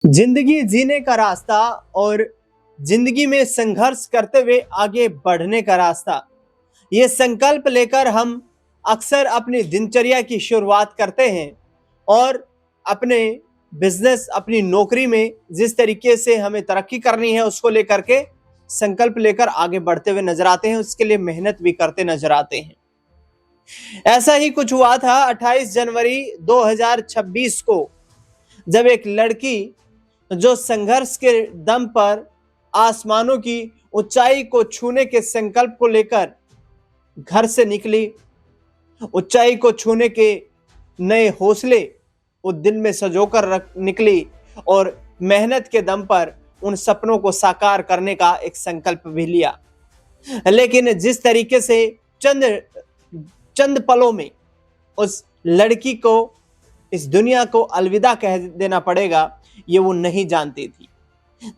जिंदगी जीने का रास्ता और जिंदगी में संघर्ष करते हुए आगे बढ़ने का रास्ता, ये संकल्प लेकर हम अक्सर अपनी दिनचर्या की शुरुआत करते हैं और अपने बिजनेस, अपनी नौकरी में जिस तरीके से हमें तरक्की करनी है उसको लेकर के संकल्प लेकर आगे बढ़ते हुए नजर आते हैं, उसके लिए मेहनत भी करते नजर आते हैं। ऐसा ही कुछ हुआ था 28 जनवरी 2026 को, जब एक लड़की जो संघर्ष के दम पर आसमानों की ऊंचाई को छूने के संकल्प को लेकर घर से निकली, ऊंचाई को छूने के नए हौसले वो दिल में सजोकर रख निकली और मेहनत के दम पर उन सपनों को साकार करने का एक संकल्प भी लिया। लेकिन जिस तरीके से चंद चंद पलों में उस लड़की को इस दुनिया को अलविदा कह देना पड़ेगा, ये वो नहीं जानती थी।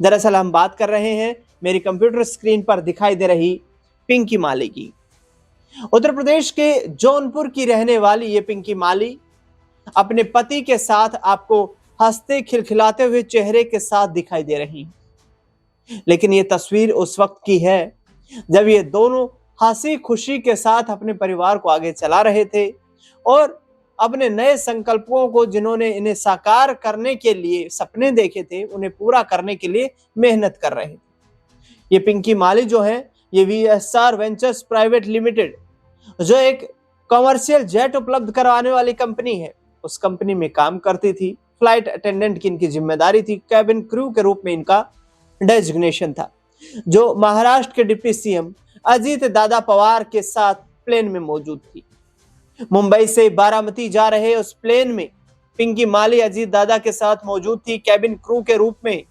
दरअसल हम बात कर रहे हैं मेरी कंप्यूटर स्क्रीन पर दिखाई दे रही पिंकी माली की। उत्तर प्रदेश के जौनपुर की रहने वाली ये पिंकी माली अपने पति के साथ आपको हंसते खिलखिलाते हुए चेहरे के साथ दिखाई दे रही है। लेकिन ये तस्वीर उस वक्त की है जब ये दोनों हंसी खुशी के साथ अपने परिवार को आगे चला रहे थे और अपने नए संकल्पों को, जिन्होंने इन्हें साकार करने के लिए सपने देखे थे, उन्हें पूरा करने के लिए मेहनत कर रहे थे। ये पिंकी माली जो है, ये वीएसआर वेंचर्स प्राइवेट लिमिटेड, जो एक कमर्शियल जेट उपलब्ध करवाने वाली कंपनी है, उस कंपनी में काम करती थी। फ्लाइट अटेंडेंट की इनकी जिम्मेदारी थी। कैबिन क्रू के रूप में इनका डेजिग्नेशन था, जो महाराष्ट्र के डिप्टी सीएम अजीत दादा पवार के साथ प्लेन में मौजूद थी। मुंबई से बारामती जा रहे उस प्लेन में पिंकी माली अजीत दादा के साथ मौजूद थी। कैबिन क्रू के रूप में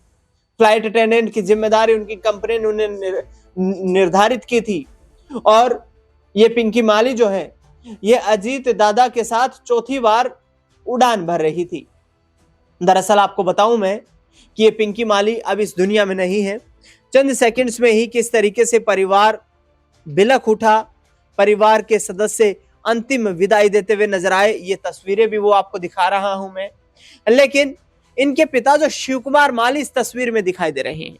फ्लाइट अटेंडेंट की जिम्मेदारी उनकी कंपनी ने उन्हें निर्धारित की थी और ये पिंकी माली जो है, ये अजीत दादा के साथ चौथी बार उड़ान भर रही थी। दरअसल आपको बताऊं मैं कि ये पिंकी माली अब इस दुनिया में नहीं है। चंद सेकंड्स में ही किस तरीके से परिवार बिलख उठा, परिवार के सदस्य अंतिम विदाई देते हुए नजर आए, ये तस्वीरें भी वो आपको दिखा रहा हूं मैं। लेकिन इनके पिता जो शिव कुमार माली इस तस्वीर में दिखाई दे रहे हैं,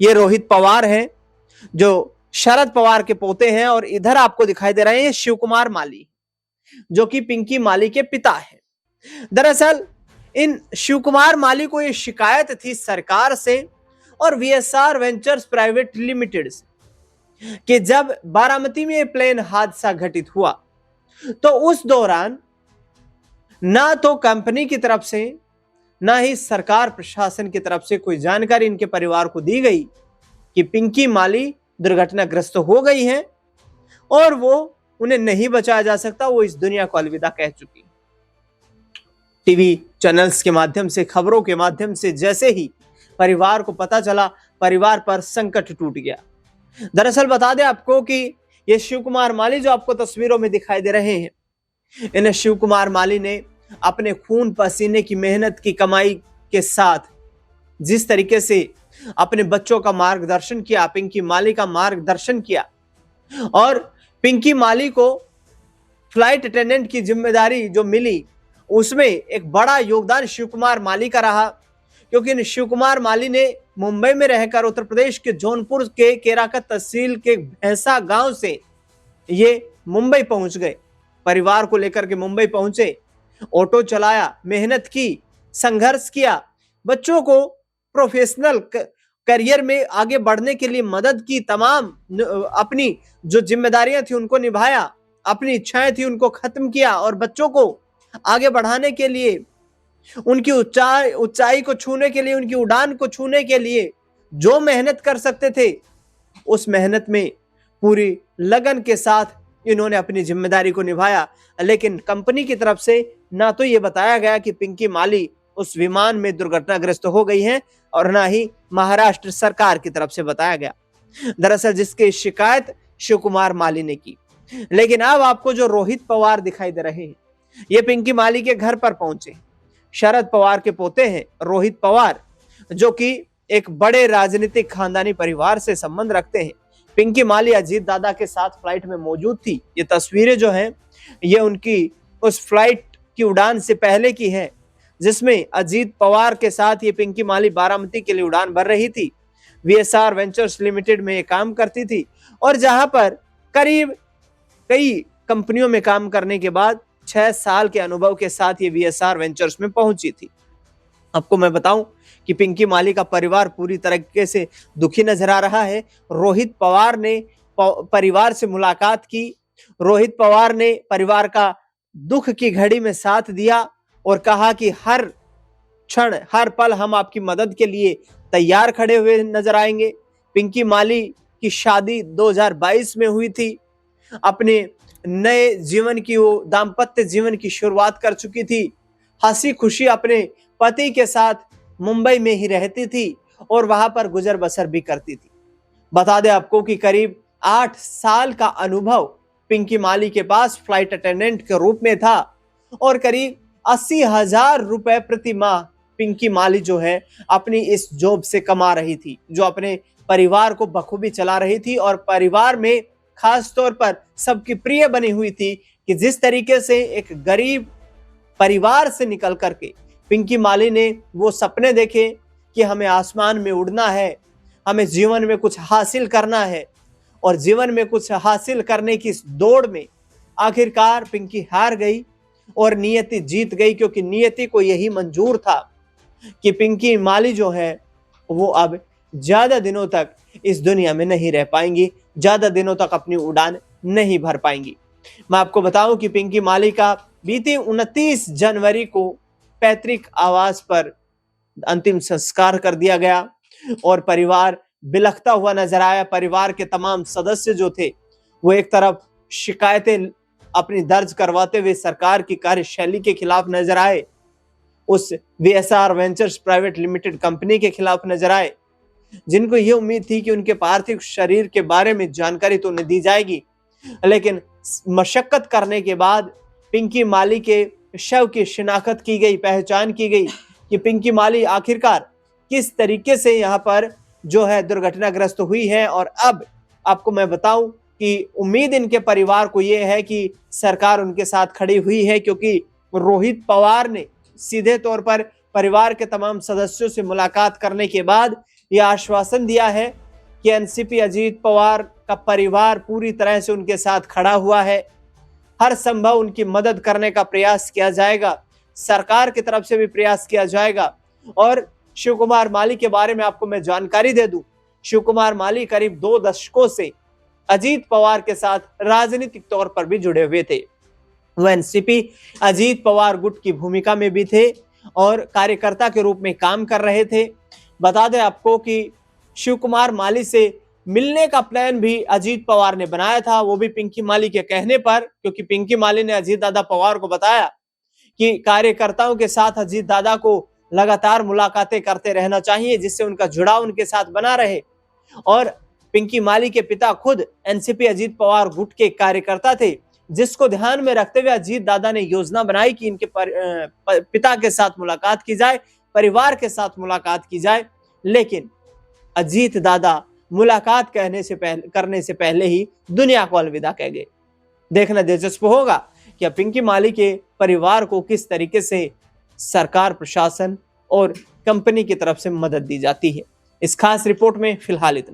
ये रोहित पवार हैं, जो शरद पवार के पोते हैं, और इधर आपको दिखाई दे रहे हैं शिव कुमार माली, जो कि पिंकी माली के पिता है। दरअसल इन शिव कुमार माली को ये शिकायत थी सरकार से और वीएसआर वेंचर्स प्राइवेट लिमिटेड से कि जब बारामती में प्लेन हादसा घटित हुआ तो उस दौरान ना तो कंपनी की तरफ से ना ही सरकार प्रशासन की तरफ से कोई जानकारी इनके परिवार को दी गई कि पिंकी माली दुर्घटनाग्रस्त हो गई हैं और वो उन्हें नहीं बचाया जा सकता, वो इस दुनिया को अलविदा कह चुकी। टीवी चैनल्स के माध्यम से, खबरों के माध्यम से जैसे ही परिवार को पता चला, परिवार पर संकट टूट गया। दरअसल बता दें आपको कि ये शिव कुमार माली जो आपको तस्वीरों में दिखाई दे रहे हैं, इन शिव कुमार माली ने अपने खून पसीने की मेहनत की कमाई के साथ जिस तरीके से अपने बच्चों का मार्गदर्शन किया, पिंकी माली का मार्गदर्शन किया, और पिंकी माली को फ्लाइट अटेंडेंट की जिम्मेदारी जो मिली उसमें एक बड़ा योगदान शिव कुमार माली का रहा, क्योंकि शिव कुमार माली ने मुंबई में रहकर उत्तर प्रदेश के जौनपुर के केराकत तहसील के भैंसा गांव से ये मुंबई पहुंच गए। परिवार को लेकर के मुंबई पहुंचे, ऑटो चलाया, मेहनत की, संघर्ष किया, बच्चों को प्रोफेशनल करियर में आगे बढ़ने के लिए मदद की, तमाम अपनी जो जिम्मेदारियां थी उनको निभाया, अपनी इच्छाएं थी उनको खत्म किया और बच्चों को आगे बढ़ाने के लिए, उनकी ऊंचाई को छूने के लिए, उनकी उड़ान को छूने के लिए जो मेहनत कर सकते थे, उस मेहनत में पूरी लगन के साथ इन्होंने अपनी जिम्मेदारी को निभाया। लेकिन कंपनी की तरफ से ना तो ये बताया गया कि पिंकी माली उस विमान में दुर्घटनाग्रस्त हो गई हैं और ना ही महाराष्ट्र सरकार की तरफ से बताया गया। दरअसल जिसकी शिकायत शिव कुमार माली ने की। लेकिन अब आपको जो रोहित पवार दिखाई दे रहे हैं, ये पिंकी माली के घर पर पहुंचे। शरद पवार के पोते हैं रोहित पवार, जो कि एक बड़े राजनीतिक खानदानी परिवार से संबंध रखते हैं। पिंकी माली अजीत दादा के साथ फ्लाइट में मौजूद थी। ये तस्वीरें जो हैं, ये उनकी उस फ्लाइट की उड़ान से पहले की है, जिसमें अजीत पवार के साथ ये पिंकी माली बारामती के लिए उड़ान भर रही थी। वीएसआर वेंचर्स लिमिटेड में ये काम करती थी और जहां पर करीब कई कंपनियों में काम करने के बाद 6 साल के अनुभव के साथ ये वीएसआर वेंचर्स में पहुंची थी। आपको मैं बताऊं कि पिंकी माली का परिवार पूरी तरीके से दुखी नजर आ रहा है। रोहित पवार ने परिवार से मुलाकात की। रोहित पवार ने परिवार का दुख की घड़ी में साथ दिया और कहा कि हर क्षण हर पल हम आपकी मदद के लिए तैयार खड़े हुए नजर आएंगे। पिंकी माली की शादी 2022 में हुई थी। अपने नए जीवन की वो दाम्पत्य जीवन की शुरुआत कर चुकी थी। हंसी खुशी अपने पति के साथ मुंबई में ही रहती थी और वहां पर गुजर बसर भी करती थी। बता दें आपको कि करीब 8 साल का अनुभव पिंकी माली के पास फ्लाइट अटेंडेंट के रूप में था और करीब 80,000 रुपए प्रति माह पिंकी माली जो है अपनी इस जॉब से कमा रही थी, जो अपने परिवार को बखूबी चला रही थी और परिवार में खास तौर पर सबकी प्रिय बनी हुई थी कि जिस तरीके से एक गरीब परिवार से निकल करके पिंकी माली ने वो सपने देखे कि हमें आसमान में उड़ना है, हमें जीवन में कुछ हासिल करना है और जीवन में कुछ हासिल करने की इस दौड़ में आखिरकार पिंकी हार गई और नियति जीत गई, क्योंकि नियति को यही मंजूर था कि पिंकी माली जो है वो अब ज्यादा दिनों तक इस दुनिया में नहीं रह पाएंगी, ज्यादा दिनों तक अपनी उड़ान नहीं भर पाएंगी। मैं आपको बताऊं कि पिंकी माली का बीते 29 जनवरी को पैतृक आवास पर अंतिम संस्कार कर दिया गया और परिवार बिलखता हुआ नजर आया। परिवार के तमाम सदस्य जो थे वो एक तरफ शिकायतें अपनी दर्ज करवाते हुए सरकार की कार्यशैली के खिलाफ नजर आए, उस VSR ventures private limited company के खिलाफ नजर आए, जिनको ये उम्मीद थी कि उनके पार्थिव शरीर के बारे में जानकारी तो उन्हें दी जाएगी, लेकिन मशक्कत करने के बाद पिंकी माली के शव की शिनाख्त की गई, पहचान की गई कि पिंकी माली आखिरकार किस तरीके से यहाँ पर जो है दुर्घटनाग्रस्त हुई है। और अब आपको मैं बताऊं कि उम्मीद इनके परिवार को यह है कि सरकार उनके साथ खड़ी हुई है, क्योंकि रोहित पवार ने सीधे तौर पर परिवार के तमाम सदस्यों से मुलाकात करने के बाद यह आश्वासन दिया है कि एनसीपी अजीत पवार का परिवार पूरी तरह से उनके साथ खड़ा हुआ है, हर संभव उनकी मदद करने का प्रयास किया जाएगा, सरकार की तरफ से भी प्रयास किया जाएगा। और शिव कुमार माली के बारे में आपको मैं जानकारी दे दूं, शिव कुमार माली करीब 2 दशकों से अजीत पवार के साथ राजनीतिक तौर पर भी जुड़े हुए थे। वह एनसीपी अजीत पवार गुट की भूमिका में भी थे और कार्यकर्ता के रूप में काम कर रहे थे। बता दें आपको कि शिव कुमार माली से मिलने का प्लान भी अजीत पवार ने बनाया था, वो भी पिंकी माली के कहने पर, क्योंकि पिंकी माली ने अजीत दादा पवार को बताया कि कार्यकर्ताओं के साथ अजीत दादा को लगातार मुलाकातें करते रहना चाहिए, जिससे उनका जुड़ाव उनके साथ बना रहे। और पिंकी माली के पिता खुद एनसीपी अजीत पवार गुट के कार्यकर्ता थे, जिसको ध्यान में रखते हुए अजीत दादा ने योजना बनाई कि इनके पिता के साथ मुलाकात की जाए, परिवार के साथ मुलाकात की जाए। लेकिन अजीत दादा मुलाकात करने से पहले ही दुनिया को अलविदा कह गए। देखना दिलचस्प होगा कि पिंकी माली के परिवार को किस तरीके से सरकार, प्रशासन और कंपनी की तरफ से मदद दी जाती है। इस खास रिपोर्ट में फिलहाल इतना।